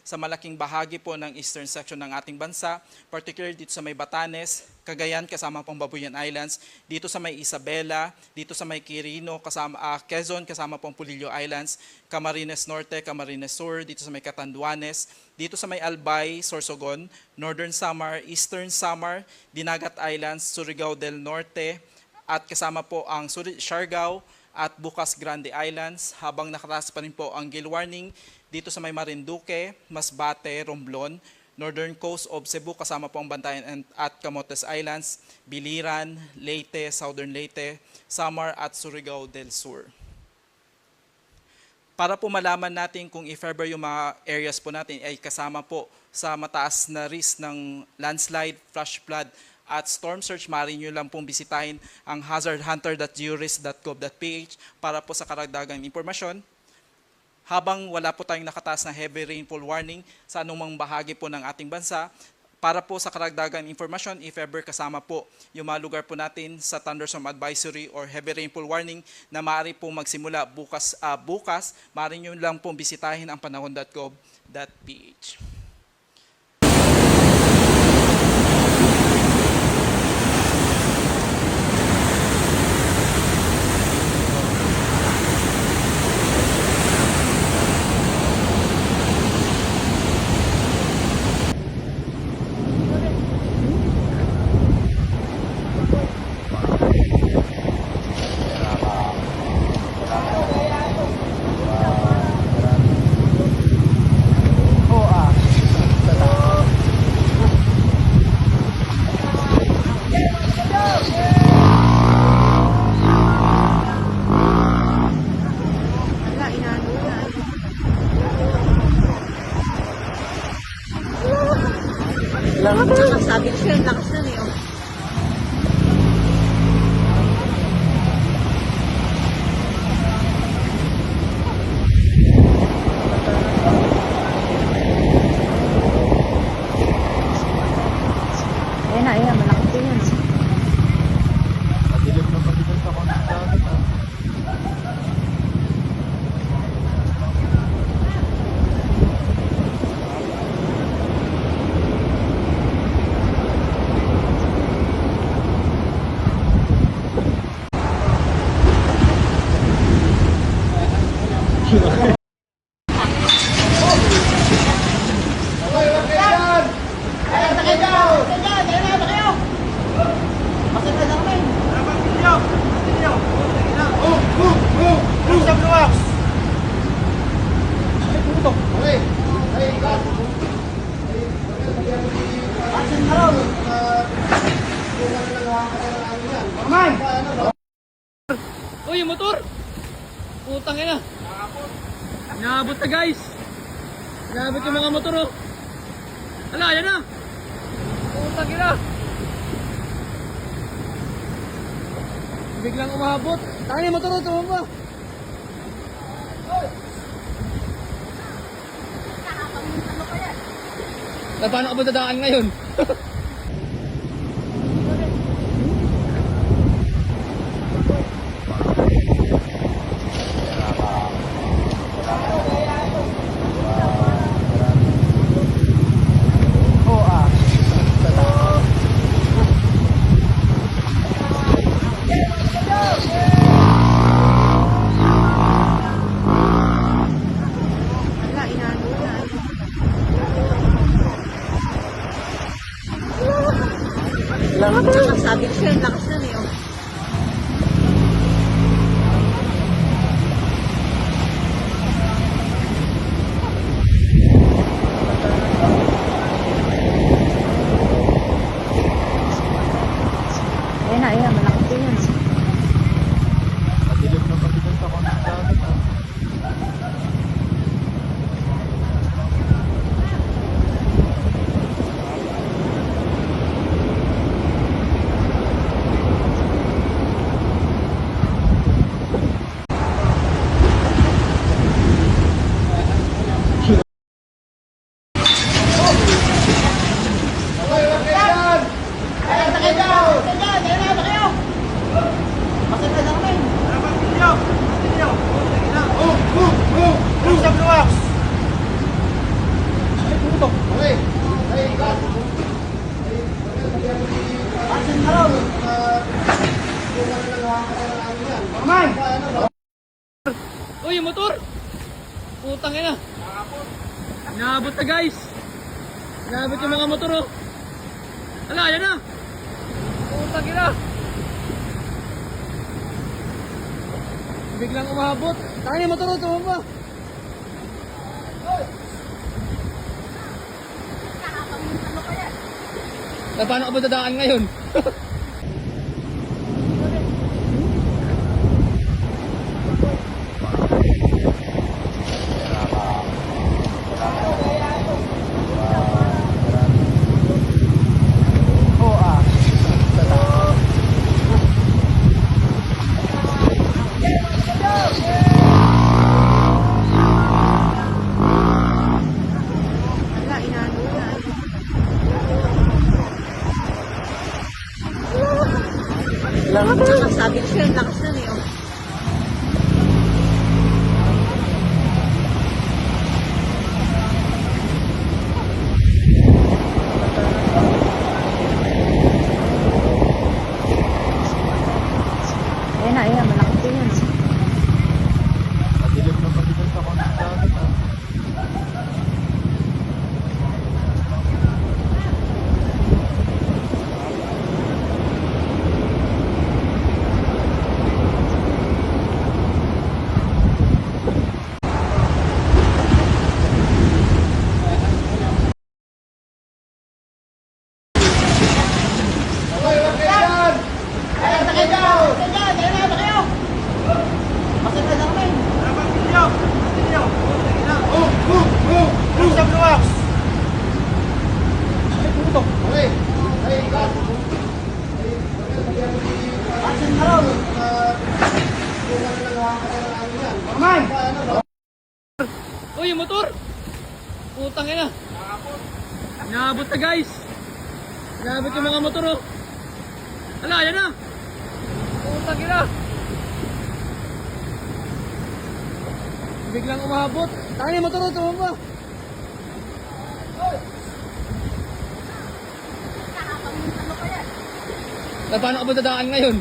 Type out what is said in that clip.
Sa malaking bahagi po ng eastern section ng ating bansa, particularly dito sa may Batanes, Cagayan kasama pong Babuyan Islands, dito sa may Isabela, dito sa may Quirino, Quezon kasama pong Pulillo Islands, Camarines Norte, Camarines Sur, dito sa may Catanduanes, dito sa may Albay, Sorsogon, Northern Samar, Eastern Samar, Dinagat Islands, Surigao del Norte, at kasama po ang Siargao at Bukas Grande Islands, habang nakataas pa rin po ang gale warning dito sa may Marinduque, Masbate, Romblon, Northern Coast of Cebu kasama po ang Bantayan at Camotes Islands, Biliran, Leyte, Southern Leyte, Samar at Surigao del Sur. Para po malaman natin kung if ever yung mga areas po natin ay kasama po sa mataas na risk ng landslide, flash flood at storm surge, maaari nyo lang pong bisitahin ang hazardhunter.georisk.gov.ph para po sa karagdagang impormasyon. Habang wala po tayong nakataas na heavy rainfall warning sa anumang bahagi po ng ating bansa, para po sa karagdagang informasyon, if ever kasama po yung mga lugar po natin sa thunderstorm advisory or heavy rainfall warning na maaari po magsimula bukas, maaari nyo lang pong bisitahin ang panahon.gov.ph. Sabi ko siya, lakas na niyo. Ayan, malaki po yun. Padilim na padilim sa konti. Uy, yung motor! Putang ina! Naabot na guys! Naabot yung mga motor oh! Ala, yan na! Putang ina! Biglang umabot! Tangin yung motor oh, tumamba! Paano ka ba dadaan ngayon? Sabi ko siya, lakas na niyo. Ayan, malaki po yun. Padilim na padilim sa konti. Uy, yung motor! Putang ina! Naabot na guys! Naabot yung mga motor oh! Ala, yan na! Putang ina! Biglang umabot! Tayo yung motor oh, tumamba! Paano ka ba dadaan ngayon? Wala, inano yan. Nakasabit siya, ang lakas nun eh. Oh. Ayan, malaki po yan. Oh. Padilim na padilim ako ng dagat. Uy, yung motor! Putang ina! Naabot na guys! Naabot yung mga motor oh! Ala, yan na! Putang ina! Biglang umabot! Tayo yung motor oh, tumamba! Paano ka ba dadaan ngayon?